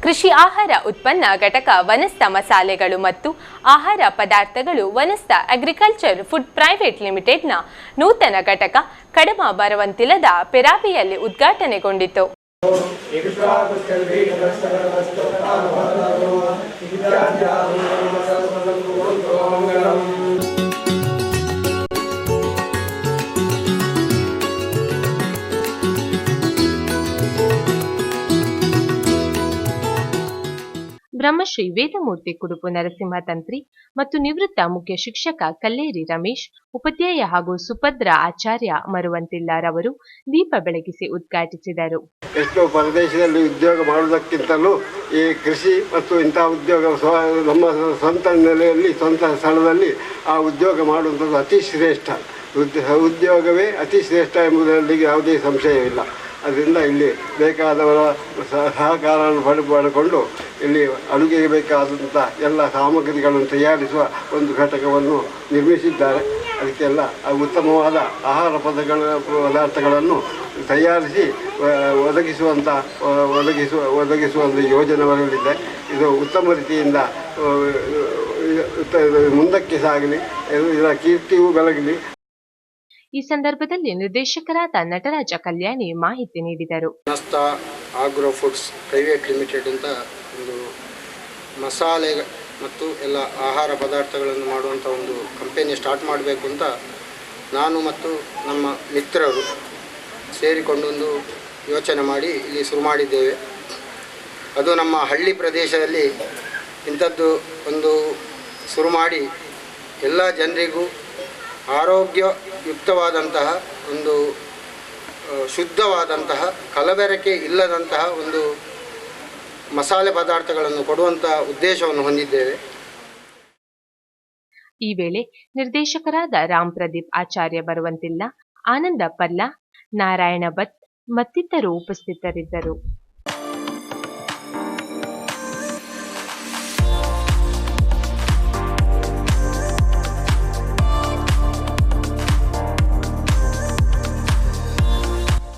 ಕೃಷಿ ಆಹಾರ ಉತ್ಪನ್ನ ಘಟಕ ವನಸ್ಥ ಮಸಾಲೆಗಳು ಮತ್ತು ಆಹಾರ ಪದಾರ್ಥಗಳು ವನಸ್ಥ ಅಗ್ರಿಕಲ್ಚರ್ ಫುಡ್ ಪ್ರೈವೇಟ್ ಲಿಮಿಟೆಡ್ನ ನೂತನ ಘಟಕ ಕಡಮ ಬರವಂತಿಲದ ಪೆರಾಬಿಯಲ್ಲಿ ಉದ್ಘಾಟನೆಗೊಂಡಿತು. ಬ್ರಹ್ಮಶ್ರೀ ವೇದಮೂರ್ತಿ ಕುಡುಪು ನರಸಿಂಹ ತಂತ್ರಿ ಮತ್ತು ನಿವೃತ್ತ ಮುಖ್ಯ ಶಿಕ್ಷಕ ಕಲ್ಲೇರಿ ರಮೇಶ್, ಉಪಾಧ್ಯಾಯ ಹಾಗೂ ಸುಭದ್ರ ಆಚಾರ್ಯ ಮರುವಂತಿಲ್ಲರವರು ದೀಪ ಬೆಳಗಿಸಿ ಉದ್ಘಾಟಿಸಿದರು. ಎಷ್ಟೋ ಪ್ರದೇಶದಲ್ಲಿ ಉದ್ಯೋಗ ಮಾಡುವುದಕ್ಕಿಂತಲೂ ಈ ಕೃಷಿ ಮತ್ತು ಇಂತಹ ಉದ್ಯೋಗ ನಮ್ಮ ಸ್ವಂತ ನೆಲೆಯಲ್ಲಿ ಸ್ವಂತ ಸ್ಥಳದಲ್ಲಿ ಆ ಉದ್ಯೋಗ ಮಾಡುವಂಥದ್ದು ಅತಿ ಶ್ರೇಷ್ಠ. ಉದ್ಯೋಗವೇ ಅತಿ ಶ್ರೇಷ್ಠ ಎಂಬುದರಲ್ಲಿ ಯಾವುದೇ ಸಂಶಯವಿಲ್ಲ. ಅದರಿಂದ ಇಲ್ಲಿ ಬೇಕಾದವರ ಸಹಕಾರವನ್ನು ಪಡೆದುಕೊಂಡು ಇಲ್ಲಿ ಅಡುಗೆಗೆ ಬೇಕಾದಂಥ ಎಲ್ಲ ಸಾಮಗ್ರಿಗಳನ್ನು ತಯಾರಿಸುವ ಒಂದು ಘಟಕವನ್ನು ನಿರ್ಮಿಸಿದ್ದಾರೆ. ಅದಕ್ಕೆಲ್ಲ ಉತ್ತಮವಾದ ಆಹಾರ ಪದಾರ್ಥಗಳನ್ನು ತಯಾರಿಸಿ ಒದಗಿಸುವ ಒಂದು ಯೋಜನೆ ಬರಲಿದೆ. ಇದು ಉತ್ತಮ ರೀತಿಯಿಂದ ಮುಂದಕ್ಕೆ ಸಾಗಲಿ, ಇದರ ಕೀರ್ತಿಯೂ ಬೆಳಗಲಿ. ಈ ಸಂದರ್ಭದಲ್ಲಿ ನಿರ್ದೇಶಕರಾದ ನಟರಾಜ ಕಲ್ಯಾಣಿ ಮಾಹಿತಿ ನೀಡಿದರು. ವನಸ್ಥ ಆಗ್ರೋ ಫುಡ್ಸ್ ಪ್ರೈವೇಟ್ ಲಿಮಿಟೆಡ್ ಅಂತ ಒಂದು ಮಸಾಲೆ ಮತ್ತು ಎಲ್ಲ ಆಹಾರ ಪದಾರ್ಥಗಳನ್ನು ಮಾಡುವಂಥ ಒಂದು ಕಂಪೆನಿ ಸ್ಟಾರ್ಟ್ ಮಾಡಬೇಕು ಅಂತ ನಾನು ಮತ್ತು ನಮ್ಮ ಮಿತ್ರರು ಸೇರಿಕೊಂಡು ಒಂದು ಯೋಚನೆ ಮಾಡಿ ಇಲ್ಲಿ ಶುರು ಮಾಡಿದ್ದೇವೆ. ಅದು ನಮ್ಮ ಹಳ್ಳಿ ಪ್ರದೇಶದಲ್ಲಿ ಇಂಥದ್ದು ಒಂದು ಶುರು ಮಾಡಿ ಎಲ್ಲ ಜನರಿಗೂ ಆರೋಗ್ಯಯುಕ್ತವಾದಂತಹ ಒಂದು ಶುದ್ಧವಾದಂತಹ ಕಲಬೆರಕೆ ಇಲ್ಲದಂತಹ ಒಂದು ಮಸಾಲೆ ಪದಾರ್ಥಗಳನ್ನು ಕೊಡುವಂತಹ ಉದ್ದೇಶವನ್ನು ಹೊಂದಿದ್ದೇವೆ. ಈ ವೇಳೆ ನಿರ್ದೇಶಕರಾದ ರಾಮ್ ಪ್ರದೀಪ್ ಆಚಾರ್ಯ ಬರುವಂತಿಲ್ಲ, ಆನಂದ ಪಲ್ಲ, ನಾರಾಯಣ ಭಟ್ ಮತ್ತಿತರರು ಉಪಸ್ಥಿತರಿದ್ದರು.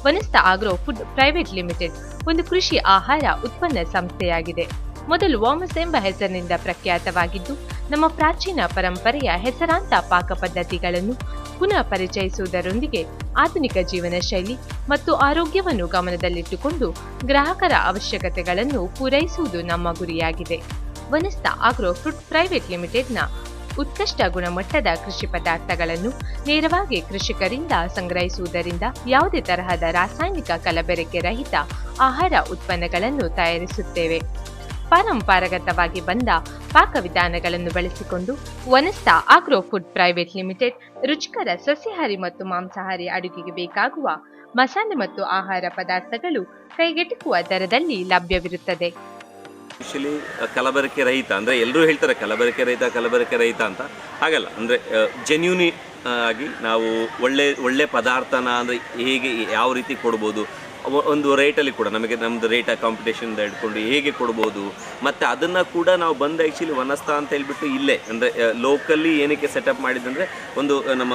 ವನಸ್ಥ ಆಗ್ರೋ ಫುಡ್ ಪ್ರೈವೇಟ್ ಲಿಮಿಟೆಡ್ ಒಂದು ಕೃಷಿ ಆಹಾರ ಉತ್ಪನ್ನ ಸಂಸ್ಥೆಯಾಗಿದೆ. ಮೊದಲು ವಾಮಸ್ ಎಂಬ ಹೆಸರಿನಿಂದ ಪ್ರಖ್ಯಾತವಾಗಿದ್ದು, ನಮ್ಮ ಪ್ರಾಚೀನ ಪರಂಪರೆಯ ಹೆಸರಾಂತ ಪಾಕ ಪದ್ಧತಿಗಳನ್ನು ಪುನಃ ಪರಿಚಯಿಸುವುದರೊಂದಿಗೆ ಆಧುನಿಕ ಜೀವನ ಶೈಲಿ ಮತ್ತು ಆರೋಗ್ಯವನ್ನು ಗಮನದಲ್ಲಿಟ್ಟುಕೊಂಡು ಗ್ರಾಹಕರ ಅವಶ್ಯಕತೆಗಳನ್ನು ಪೂರೈಸುವುದು ನಮ್ಮ ಗುರಿಯಾಗಿದೆ. ವನಸ್ಥ ಆಗ್ರೋ ಫುಡ್ ಪ್ರೈವೇಟ್ ಲಿಮಿಟೆಡ್ನ ಉತ್ಕೃಷ್ಟ ಗುಣಮಟ್ಟದ ಕೃಷಿ ಪದಾರ್ಥಗಳನ್ನು ನೇರವಾಗಿ ಕೃಷಿಕರಿಂದ ಸಂಗ್ರಹಿಸುವುದರಿಂದ ಯಾವುದೇ ತರಹದ ರಾಸಾಯನಿಕ ಕಲಬೆರಕೆ ರಹಿತ ಆಹಾರ ಉತ್ಪನ್ನಗಳನ್ನು ತಯಾರಿಸುತ್ತೇವೆ. ಪಾರಂಪರಾಗತವಾಗಿ ಬಂದ ಪಾಕವಿಧಾನಗಳನ್ನು ಬಳಸಿಕೊಂಡು ವನಸ್ಥ ಆಗ್ರೋ ಫುಡ್ ಪ್ರೈವೇಟ್ ಲಿಮಿಟೆಡ್ ರುಚಿಕರ ಸಸ್ಯಾಹಾರಿ ಮತ್ತು ಮಾಂಸಾಹಾರಿ ಅಡುಗೆಗೆ ಬೇಕಾಗುವ ಮಸಾಲೆ ಮತ್ತು ಆಹಾರ ಪದಾರ್ಥಗಳು ಕೈಗೆಟುಕುವ ದರದಲ್ಲಿ ಲಭ್ಯವಿರುತ್ತದೆ. ಯೂಶಲಿ ಕಲಬೆರಕೆ ರಹಿತ ಅಂದರೆ ಎಲ್ಲರೂ ಹೇಳ್ತಾರೆ ಕಲಬೆರಕೆ ರಹಿತ ಅಂತ. ಹಾಗಲ್ಲ, ಅಂದರೆ ಜೆನ್ಯೂನಿ ಆಗಿ ನಾವು ಒಳ್ಳೆ ಪದಾರ್ಥನ ಅಂದರೆ ಹೇಗೆ ಯಾವ ರೀತಿ ಕೊಡ್ಬೋದು, ಒಂದು ರೇಟಲ್ಲಿ ಕೂಡ ನಮ್ಮದು ರೇಟ್ ಕಾಂಪಿಟೇಷನ್ದ ಹಿಡ್ಕೊಂಡು ಹೇಗೆ ಕೊಡ್ಬೋದು, ಮತ್ತು ಅದನ್ನು ಕೂಡ ನಾವು ಬಂದು ಆ್ಯಕ್ಚುಲಿ ವನಸ್ಥ ಅಂತ ಹೇಳ್ಬಿಟ್ಟು ಇಲ್ಲೇ ಅಂದರೆ ಲೋಕಲ್ಲಿ ಏನಕ್ಕೆ ಸೆಟಪ್ ಮಾಡಿದಂದರೆ ಒಂದು ನಮ್ಮ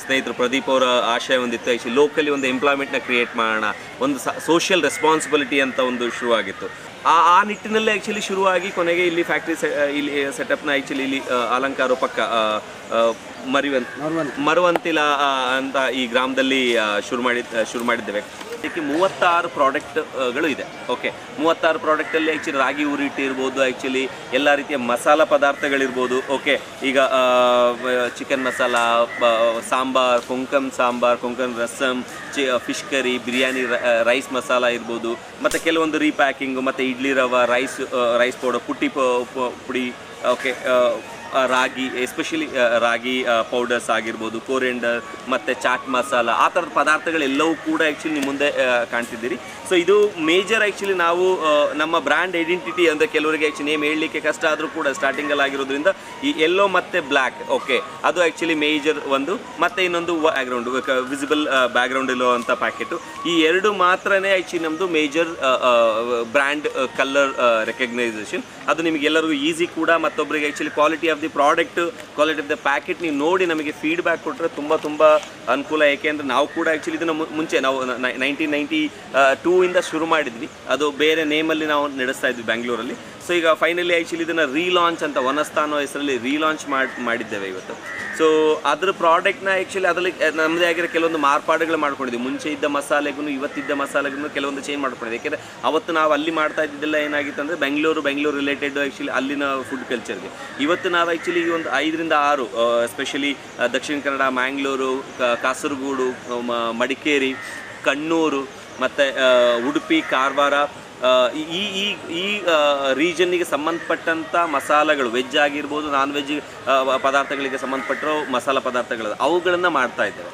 ಸ್ನೇಹಿತರು ಪ್ರದೀಪ್ ಅವರ ಆಶಯ ಒಂದಿತ್ತು. ಆ್ಯಕ್ಚುಲಿ ಲೋಕಲಿ ಒಂದು ಎಂಪ್ಲಾಯ್ಮೆಂಟ್ನ ಕ್ರಿಯೇಟ್ ಮಾಡೋಣ, ಒಂದು ಸೋಷಿಯಲ್ ರೆಸ್ಪಾನ್ಸಿಬಿಲಿಟಿ ಅಂತ ಒಂದು ಶುರುವಾಗಿತ್ತು. ಆ ನಿಟ್ಟಿನಲ್ಲೇ ಆ್ಯಕ್ಚುಲಿ ಶುರುವಾಗಿ ಕೊನೆಗೆ ಇಲ್ಲಿ ಫ್ಯಾಕ್ಟ್ರಿ ಇಲ್ಲಿ ಸೆಟಪ್ನ ಆ್ಯಕ್ಚುಲಿ ಇಲ್ಲಿ ಅಲಂಕಾರ ಪಕ್ಕ ಮರುವಂತಿಲ ಅಂತ ಈ ಗ್ರಾಮದಲ್ಲಿ ಶುರು ಮಾಡಿದ್ದೇವೆ. ಇದಕ್ಕೆ 36 ಪ್ರಾಡಕ್ಟ್ಗಳು ಇದೆ. ಓಕೆ, 36 ಪ್ರಾಡಕ್ಟಲ್ಲಿ ಆ್ಯಕ್ಚುಲಿ ರಾಗಿ ಉರಿಟ್ಟು ಇರ್ಬೋದು, ಆ್ಯಕ್ಚುಲಿ ಎಲ್ಲ ರೀತಿಯ ಮಸಾಲ ಪದಾರ್ಥಗಳಿರ್ಬೋದು. ಓಕೆ, ಈಗ chicken masala, sambar, Konkan rasam, fish curry, biryani rice masala ಇರ್ಬೋದು, ಮತ್ತು ಕೆಲವೊಂದು ರೀಪ್ಯಾಕಿಂಗು, ಮತ್ತು ಇಡ್ಲಿ ರವೆ, ರೈಸ್ ಪೌಡರ್, ಪುಡಿ, okay, ragi, especially ragi powders ಆಗಿರ್ಬೋದು, ಕೋರಿಯಂಡರ್ ಮತ್ತು ಚಾಟ್ ಮಸಾಲ, ಆ ಥರದ ಪದಾರ್ಥಗಳೆಲ್ಲವೂ ಕೂಡ ಆ್ಯಕ್ಚುಲಿ ನಿಮ್ಮ ಮುಂದೆ ಕಾಣ್ತಿದ್ದೀರಿ. ಸೊ ಇದು ಮೇಜರ್ ಆ್ಯಕ್ಚುಲಿ ನಾವು ನಮ್ಮ ಬ್ರ್ಯಾಂಡ್ ಐಡೆಂಟಿಟಿ ಅಂದರೆ ಕೆಲವರಿಗೆ ಆ್ಯಕ್ಚುಲಿ ನೇಮ್ ಹೇಳಲಿಕ್ಕೆ ಕಷ್ಟ ಆದರೂ ಕೂಡ ಸ್ಟಾರ್ಟಿಂಗಲ್ಲಿ ಆಗಿರೋದ್ರಿಂದ ಈ ಯೆಲ್ಲೋ ಮತ್ತು ಬ್ಲ್ಯಾಕ್, ಓಕೆ, ಅದು ಆ್ಯಕ್ಚುಲಿ ಮೇಜರ್ ಒಂದು. ಮತ್ತು ಇನ್ನೊಂದು ಬ್ಯಾಕ್ಗ್ರೌಂಡು ವಿಸಿಬಲ್ ಬ್ಯಾಕ್ಗ್ರೌಂಡ್ ಇರುವಂಥ ಪ್ಯಾಕೆಟು, ಈ ಎರಡು ಮಾತ್ರನೇ ಆ್ಯಕ್ಚುಲಿ ನಮ್ಮದು ಮೇಜರ್ ಬ್ರ್ಯಾಂಡ್ ಕಲರ್ ರೆಕಗ್ನೈಸೇಷನ್. ಅದು ನಿಮಗೆಲ್ಲರಿಗೂ ಈಸಿ ಕೂಡ, ಮತ್ತೊಬ್ಬರಿಗೆ actually quality of the product, quality of the packet ನೀವು ನೋಡಿ ನಮಗೆ ಫೀಡ್ಬ್ಯಾಕ್ ಕೊಟ್ಟರೆ ತುಂಬ ಅನುಕೂಲ. ಏಕೆಂದರೆ ನಾವು ಕೂಡ ಆ್ಯಕ್ಚುಲಿ ಇದನ್ನು ಮುಂಚೆ ನಾವು 1992 ಶುರು ಮಾಡಿದ್ವಿ, ಅದು ಬೇರೆ ನೇಮಲ್ಲಿ ನಾವು ನಡೆಸ್ತಾ ಇದ್ವಿ ಬ್ಯಾಂಗ್ಳೂರಲ್ಲಿ. ಸೊ ಈಗ ಫೈನಲಿ ಆ್ಯಕ್ಚುಲಿ ಇದನ್ನು ರೀಲಾಂಚ್ ಅಂತ ವನಸ್ಥ ಅನ್ನೋ ಹೆಸರಲ್ಲಿ ರೀಲಾಂಚ್ ಮಾಡಿದ್ದೇವೆ ಇವತ್ತು. ಸೊ ಅದ್ರ ಪ್ರಾಡಕ್ಟ್ನ ಆ್ಯಕ್ಚುಲಿ ಅದರಲ್ಲಿ ನಮ್ಮದೇ ಆಗಿರೋ ಕೆಲವೊಂದು ಮಾರ್ಪಾಡುಗಳು ಮಾಡ್ಕೊಂಡಿದ್ವಿ. ಮುಂಚೆ ಇದ್ದ ಮಸಾಲೆಗೂ ಇವತ್ತಿದ್ದ ಮಸಾಲೆಗೂ ಕೆಲವೊಂದು ಚೇಂಜ್ ಮಾಡ್ಕೊಂಡಿದ್ವಿ. ಯಾಕೆಂದರೆ ಅವತ್ತು ನಾವು ಅಲ್ಲಿ ಮಾಡ್ತಾ ಇದ್ದಿದ್ದೆಲ್ಲ ಏನಾಗಿತ್ತು ಅಂದರೆ ಬೆಂಗಳೂರು ರಿಲೇಟೆಡ್ ಆ್ಯಕ್ಚುಲಿ ಅಲ್ಲಿನ ಫುಡ್ ಕಲ್ಚರ್ಗೆ. ಇವತ್ತು ನಾವು ಆ್ಯಕ್ಚುಲಿ ಒಂದು 5 ರಿಂದ 6 ಎಸ್ಪೆಷಲಿ ದಕ್ಷಿಣ ಕನ್ನಡ, ಮ್ಯಾಂಗ್ಳೂರು, ಕಾಸರಗೋಡು, ಮಡಿಕೇರಿ, ಕಣ್ಣೂರು ಮತ್ತು ಉಡುಪಿ, ಕಾರವಾರ, ಈ ರೀಜನ್ನಿಗೆ ಸಂಬಂಧಪಟ್ಟಂಥ ಮಸಾಲೆಗಳು, ವೆಜ್ ಆಗಿರ್ಬೋದು, ನಾನ್ ವೆಜ್ ಪದಾರ್ಥಗಳಿಗೆ ಸಂಬಂಧಪಟ್ಟಿರೋ ಮಸಾಲ ಪದಾರ್ಥಗಳು ಅವುಗಳನ್ನು ಮಾಡ್ತಾ ಇದ್ದೇವೆ.